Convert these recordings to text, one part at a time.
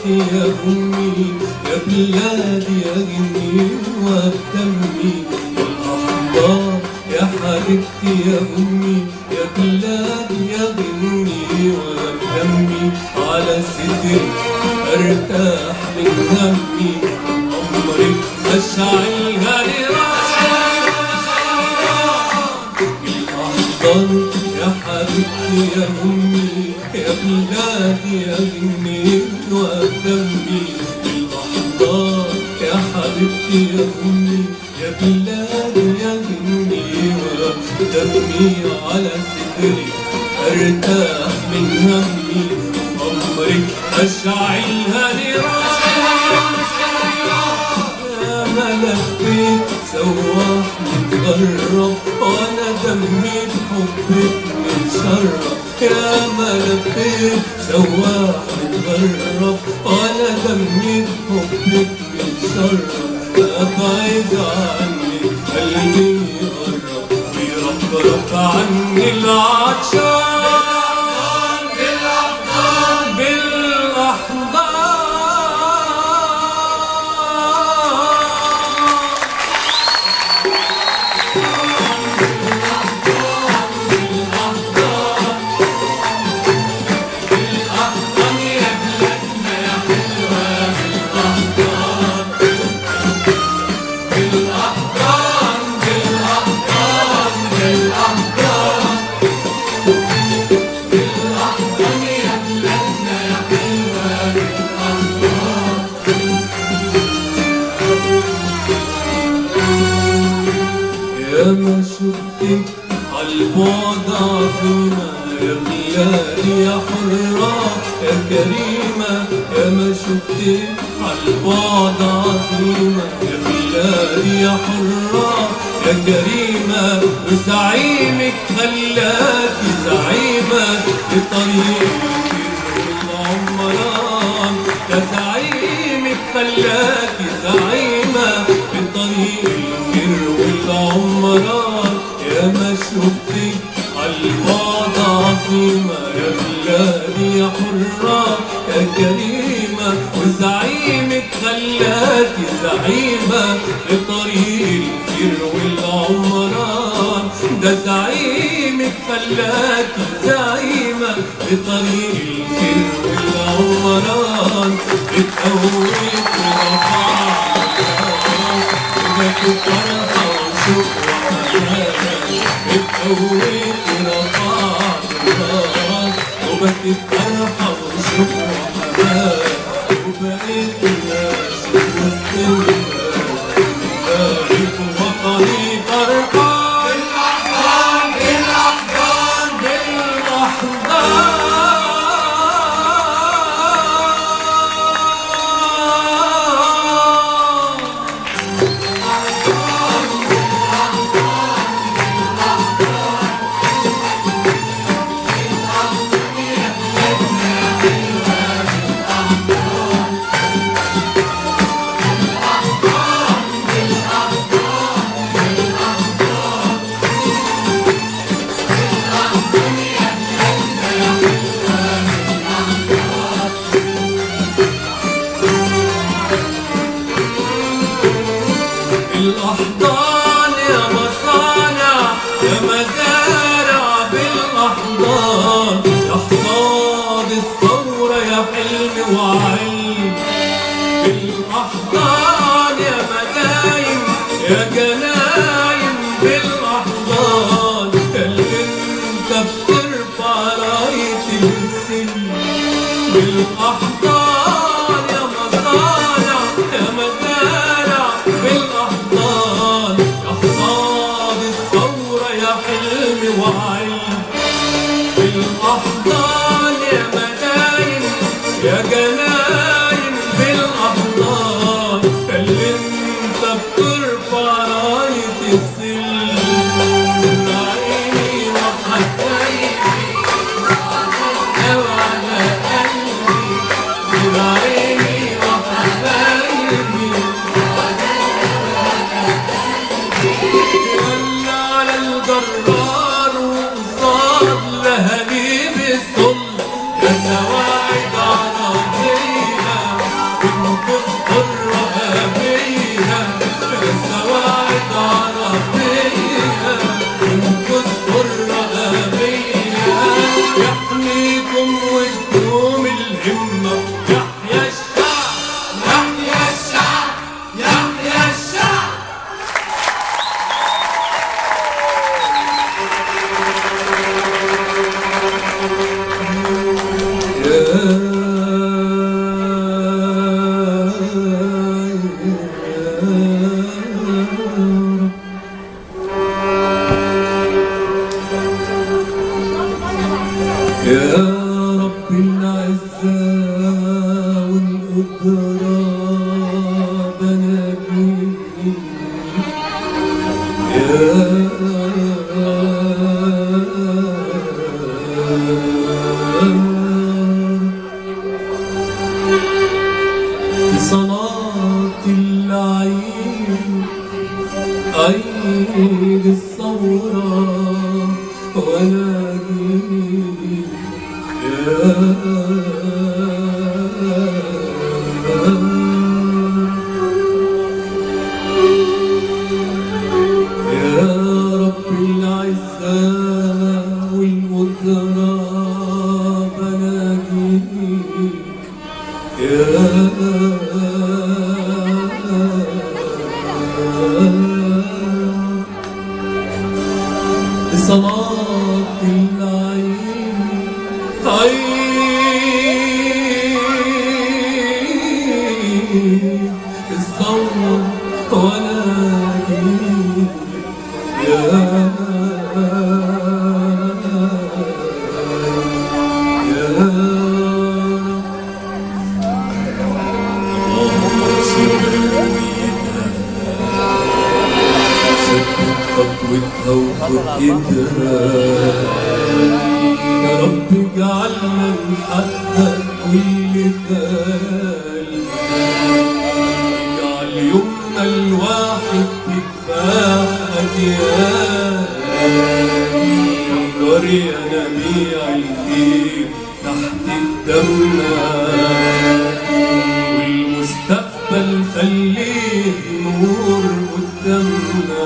يا أمي يا بلادي يا غني وبدمي الأحبار يا حبيبتي يا أمي يا بلادي يا غني وبدمي على صدري أرتاح من همي عمري أشعلها لراحة الأحضان يا حبيبتي يا أمي يا بلادي يا غني ودمي الأحضان يا حبيبتي يا أمي يا بلادي يا غني ودمي على صدري أرتاح من همي عمري أشعلها لراحة يا ملفت سواح متغرب وأنا دمي بحبك متشرب يا ملفت سواح متغرب وأنا دمي بحبك متشرب أبعد عني قلبي يقرب ويرفرف عني العطشان يا ما شفتك عالبعد عظيمة يا بلادي يا حرة يا كريمة يا ما شفتك عالبعد عظيمة يا بلادي يا حرة يا كريمة وزعيمك خلاكي زعيمة لطريقك العمران يا زعيمك خلاكي زعيمة بطريق والعمران يا ما شفتك عالبعد عظيمة يا بلادي يا حرة يا كريمة وزعيمك خلاكي زعيمة بطريق الخير والعمران ده زعيمك خلاكي زعيمة بطريق الخير والعمران، اتقويت ورفعت وجاتك فرحة وشوق وحنان، اتقويت ورفعت وبكت فرحة وشوق وحنان، وبقيت الناس وسط الناس بارك وطني فرحان بالأحضان بالأحضان بالأحضان. بالأحضان يا مصانع يا مزارع، بالأحضان يا حصاد الثورة يا حلم وعلم، بالأحضان يا مدايم يا جنايم، بالأحضان اللي انت بترفع راية السلم، بالأحضان يا مصانع يا مزارع، بالأحضان يا حصاد الثورة يا حلم وعلم، بالأحضان يا مدايم يا جنايم، بالأحضان اللي انت بترفع راية السلم، عيني وحبايبي وعلى قلبي، عيني وحبايبي ولا على الجرار وقصاد لهاليب الظل، يا سواعد عربية بنفوس حرة بيها، يا سواعد عربية بنفوس حرة بيها، يحميكم وتدوم الهمة، يحيى الشعب يحيى الشعب يحيى الشعب. يا رب العزة والقدرة بناديك، في صلاة العيد عيد الثورة واناديك يا رب العزة والقدرة بناديك، بصلاة العيد عيد الثورة واناديك خطوتها وخطتها، يا رب اجعلنا نحقق كل خيال، اجعل يومنا الواحد كفاح أجيال، فكر يا نبيع الخير تحت قدامنا، والمستقبل خليه نور قدامنا.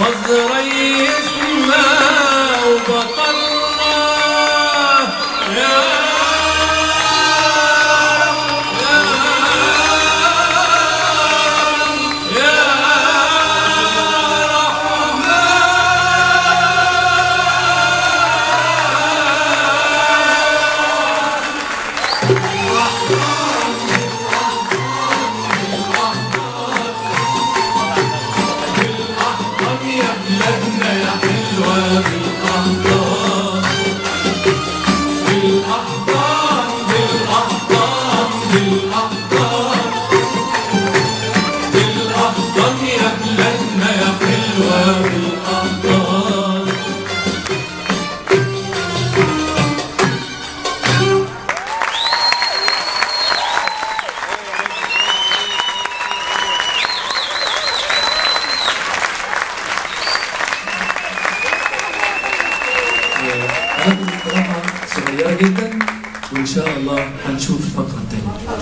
نظرة يسمع وبطلنا يا صغيرة جدا، وإن شاء الله هنشوف الفقرة الثانية.